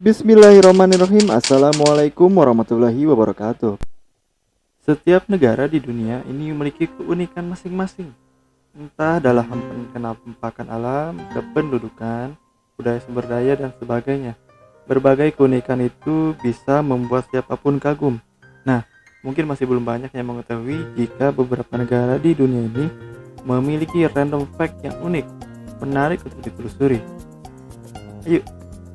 Bismillahirrahmanirrahim. Assalamualaikum warahmatullahi wabarakatuh. Setiap negara di dunia ini memiliki keunikan masing-masing. Entah dalam penampakan alam, kependudukan, budaya sumber daya, dan sebagainya. Berbagai keunikan itu bisa membuat siapapun kagum. Nah, mungkin masih belum banyak yang mengetahui jika beberapa negara di dunia ini memiliki random fact yang unik, menarik untuk ditelusuri. Ayo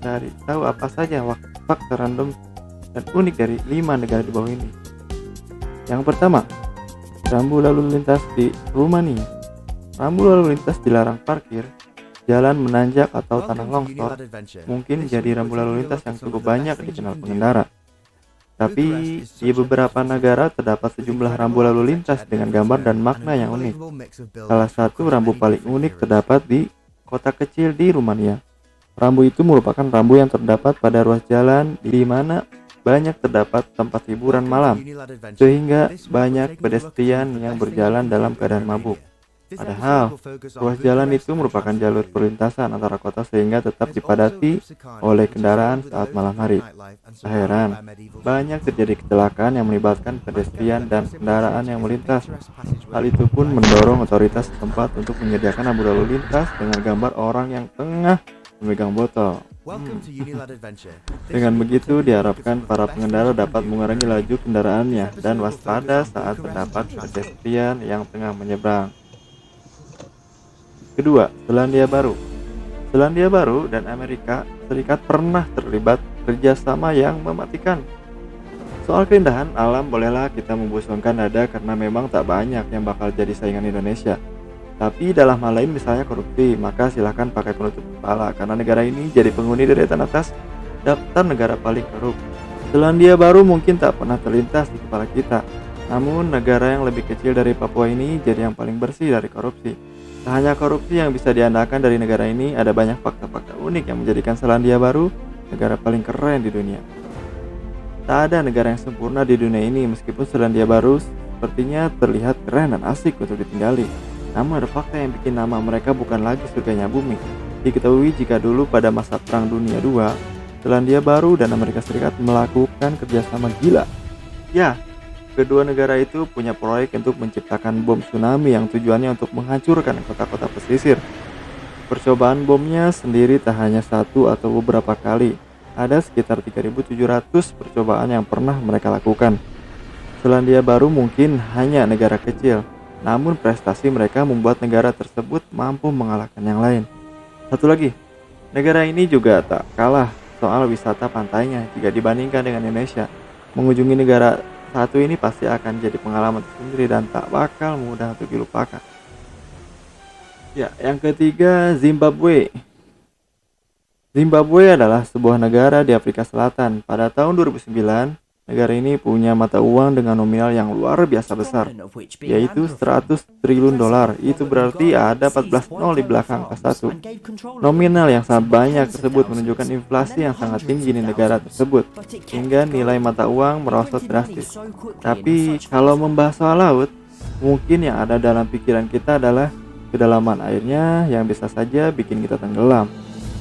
cari tahu apa saja fakta random dan unik dari 5 negara di bawah ini. Yang pertama, rambu lalu lintas di Rumania. Rambu lalu lintas dilarang parkir, jalan menanjak atau tanah longsor mungkin jadi rambu lalu lintas yang cukup banyak dikenal pengendara. Tapi di beberapa negara terdapat sejumlah rambu lalu lintas dengan gambar dan makna yang unik. Salah satu rambu paling unik terdapat di kota kecil di Rumania. Rambu itu merupakan rambu yang terdapat pada ruas jalan di mana banyak terdapat tempat hiburan malam, sehingga banyak pedestrian yang berjalan dalam keadaan mabuk. Padahal, ruas jalan itu merupakan jalur perlintasan antara kota sehingga tetap dipadati oleh kendaraan saat malam hari. Tak heran, banyak terjadi kecelakaan yang melibatkan pedestrian dan kendaraan yang melintas. Hal itu pun mendorong otoritas setempat untuk menyediakan rambu lalu lintas dengan gambar orang yang tengah memegang botol. Dengan begitu diharapkan para pengendara dapat mengurangi laju kendaraannya dan waspada saat terdapat pedestrian yang tengah menyeberang. Kedua, Selandia Baru. Selandia Baru dan Amerika Serikat pernah terlibat kerjasama yang mematikan. Soal keindahan alam bolehlah kita membusungkan dada karena memang tak banyak yang bakal jadi saingan Indonesia. Tapi dalam hal lain misalnya korupsi, maka silahkan pakai penutup kepala karena negara ini jadi penghuni deretan atas daftar negara paling korup. Selandia Baru mungkin tak pernah terlintas di kepala kita, namun negara yang lebih kecil dari Papua ini jadi yang paling bersih dari korupsi. Tak hanya korupsi yang bisa diandalkan dari negara ini, ada banyak fakta-fakta unik yang menjadikan Selandia Baru negara paling keren di dunia. Tak ada negara yang sempurna di dunia ini meskipun Selandia Baru sepertinya terlihat keren dan asik untuk ditinggali. Namun ada fakta yang bikin nama mereka bukan lagi surganya bumi. Diketahui jika dulu pada masa Perang Dunia II, Selandia Baru dan Amerika Serikat melakukan kerjasama gila. Ya, kedua negara itu punya proyek untuk menciptakan bom tsunami yang tujuannya untuk menghancurkan kota-kota pesisir. Percobaan bomnya sendiri tak hanya satu atau beberapa kali. Ada sekitar 3.700 percobaan yang pernah mereka lakukan. Selandia Baru mungkin hanya negara kecil, namun prestasi mereka membuat negara tersebut mampu mengalahkan yang lain. Satu lagi, negara ini juga tak kalah soal wisata pantainya jika dibandingkan dengan Indonesia. Mengunjungi negara satu ini pasti akan jadi pengalaman tersendiri dan tak bakal mudah untuk dilupakan. Ya, yang ketiga, Zimbabwe. Zimbabwe adalah sebuah negara di Afrika Selatan. Pada tahun 2009, negara ini punya mata uang dengan nominal yang luar biasa besar, yaitu 100 triliun dolar. Itu berarti ada 14 nol di belakang angka 1. Nominal yang sangat banyak tersebut menunjukkan inflasi yang sangat tinggi di negara tersebut, hingga nilai mata uang merosot drastis. Tapi kalau membahas soal laut, mungkin yang ada dalam pikiran kita adalah kedalaman airnya yang bisa saja bikin kita tenggelam.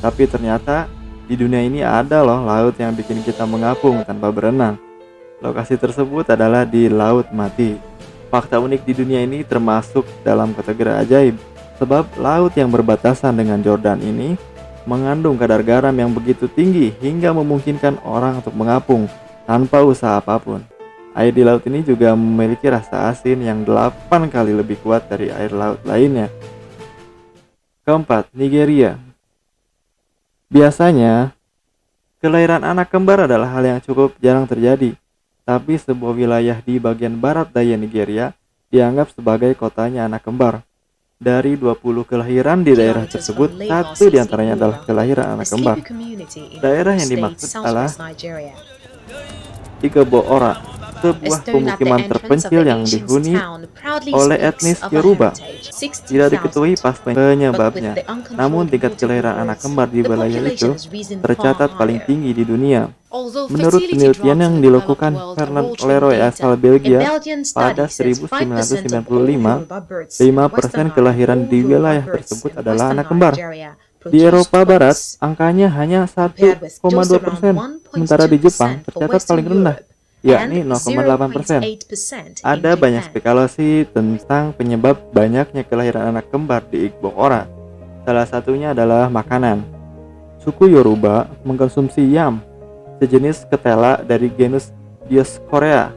Tapi ternyata di dunia ini ada loh laut yang bikin kita mengapung tanpa berenang. Lokasi tersebut adalah di Laut Mati. Fakta unik di dunia ini termasuk dalam kategori ajaib, sebab laut yang berbatasan dengan Jordan ini mengandung kadar garam yang begitu tinggi hingga memungkinkan orang untuk mengapung tanpa usaha apapun. Air di laut ini juga memiliki rasa asin yang 8 kali lebih kuat dari air laut lainnya. Keempat, Nigeria. Biasanya, kelahiran anak kembar adalah hal yang cukup jarang terjadi. Tapi sebuah wilayah di bagian barat daya Nigeria dianggap sebagai kotanya anak kembar. Dari 20 kelahiran di daerah tersebut, satu diantaranya adalah kelahiran anak kembar. Daerah yang dimaksud adalah Igbo-Ora, sebuah pemukiman terpencil yang dihuni oleh etnis Yoruba. Tidak diketahui pasti penyebabnya, namun tingkat kelahiran anak kembar di wilayah itu tercatat paling tinggi di dunia. Menurut penelitian yang dilakukan Fernand Leroy asal Belgia pada 1995, 5% kelahiran di wilayah tersebut adalah anak kembar. Di produced Eropa Barat, twice, angkanya hanya compared with just around 1,2%, sementara di Jepang 1.2% for tercatat paling Western rendah, Europe and yakni 0,8%. 0.8% in Ada banyak Japan. spekulasi tentang penyebab banyaknya kelahiran anak kembar di Igbokora. Salah satunya adalah makanan. Suku Yoruba mengkonsumsi yam, sejenis ketela dari genus Dioscorea,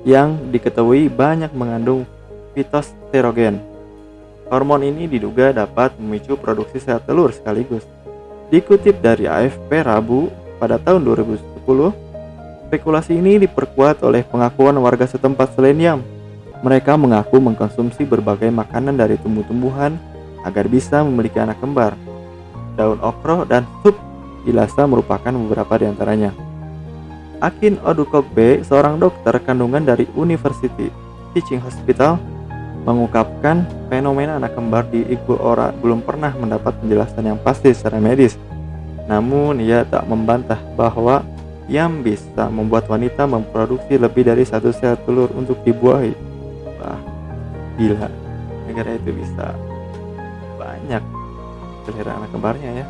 yang diketahui banyak mengandung fitosterogen. Hormon ini diduga dapat memicu produksi sel telur sekaligus. Dikutip dari AFP Rabu pada tahun 2010, spekulasi ini diperkuat oleh pengakuan warga setempat selain yam. Mereka mengaku mengkonsumsi berbagai makanan dari tumbuh-tumbuhan agar bisa memiliki anak kembar. Daun okro dan sup ilasa merupakan beberapa di antaranya. Akin Odukogbe, seorang dokter kandungan dari University Teaching Hospital, mengungkapkan fenomena anak kembar di Igbokora belum pernah mendapat penjelasan yang pasti secara medis. Namun ia tak membantah bahwa yam bisa membuat wanita memproduksi lebih dari satu sel telur untuk dibuahi. Wah, gila. Negara itu bisa banyak kelahiran anak kembarnya ya.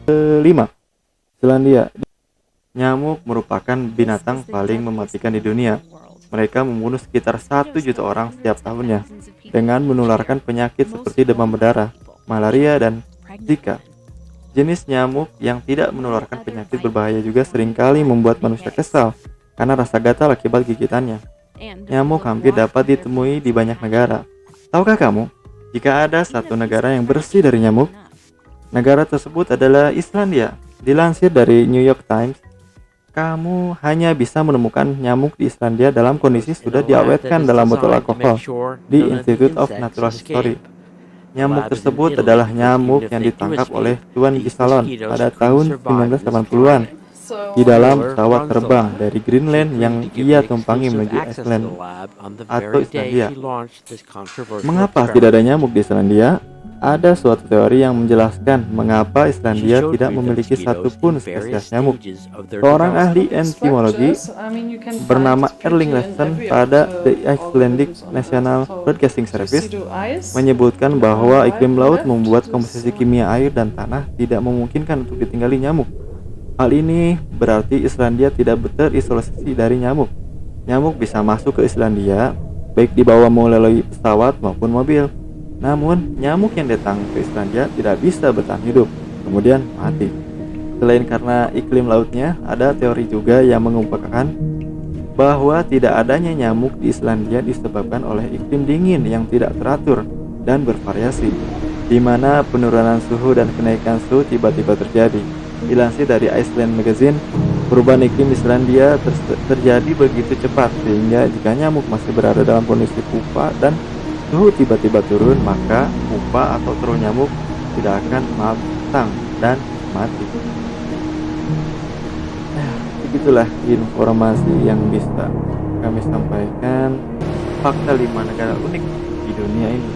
Kelima, Selandia. Nyamuk merupakan binatang paling mematikan di dunia. Mereka membunuh sekitar 1 juta orang setiap tahunnya dengan menularkan penyakit seperti demam berdarah, malaria, dan Zika. Jenis nyamuk yang tidak menularkan penyakit berbahaya juga seringkali membuat manusia kesal karena rasa gatal akibat gigitannya. Nyamuk hampir dapat ditemui di banyak negara. Tahukah kamu, jika ada satu negara yang bersih dari nyamuk, negara tersebut adalah Islandia. Dilansir dari New York Times, kamu hanya bisa menemukan nyamuk di Islandia dalam kondisi sudah diawetkan dalam botol alkohol di Institute of Natural History. Nyamuk tersebut adalah nyamuk yang ditangkap oleh Tuan Gisalon pada tahun 1980-an di dalam pesawat terbang dari Greenland yang ia tumpangi menuju Iceland atau Islandia. Mengapa tidak ada nyamuk di Islandia? Ada suatu teori yang menjelaskan mengapa Islandia tidak memiliki satupun spesies nyamuk. Seorang ahli entomologi bernama Erling Larsson pada The Icelandic National Broadcasting Service menyebutkan bahwa iklim laut membuat komposisi kimia air dan tanah tidak memungkinkan untuk ditinggali nyamuk. Hal ini berarti Islandia tidak terisolasi dari nyamuk. Nyamuk bisa masuk ke Islandia baik dibawa melalui pesawat maupun mobil. Namun, nyamuk yang datang ke Islandia tidak bisa bertahan hidup, kemudian mati. Selain karena iklim lautnya, ada teori juga yang mengemukakan bahwa tidak adanya nyamuk di Islandia disebabkan oleh iklim dingin yang tidak teratur dan bervariasi, di mana penurunan suhu dan kenaikan suhu tiba-tiba terjadi. Dilansir dari Iceland Magazine, perubahan iklim di Islandia terjadi begitu cepat sehingga jika nyamuk masih berada dalam kondisi pupa dan suhu tiba-tiba turun, maka pupa atau telur nyamuk tidak akan matang dan mati. Begitulah informasi yang bisa kami sampaikan. Fakta 5 negara unik di dunia ini.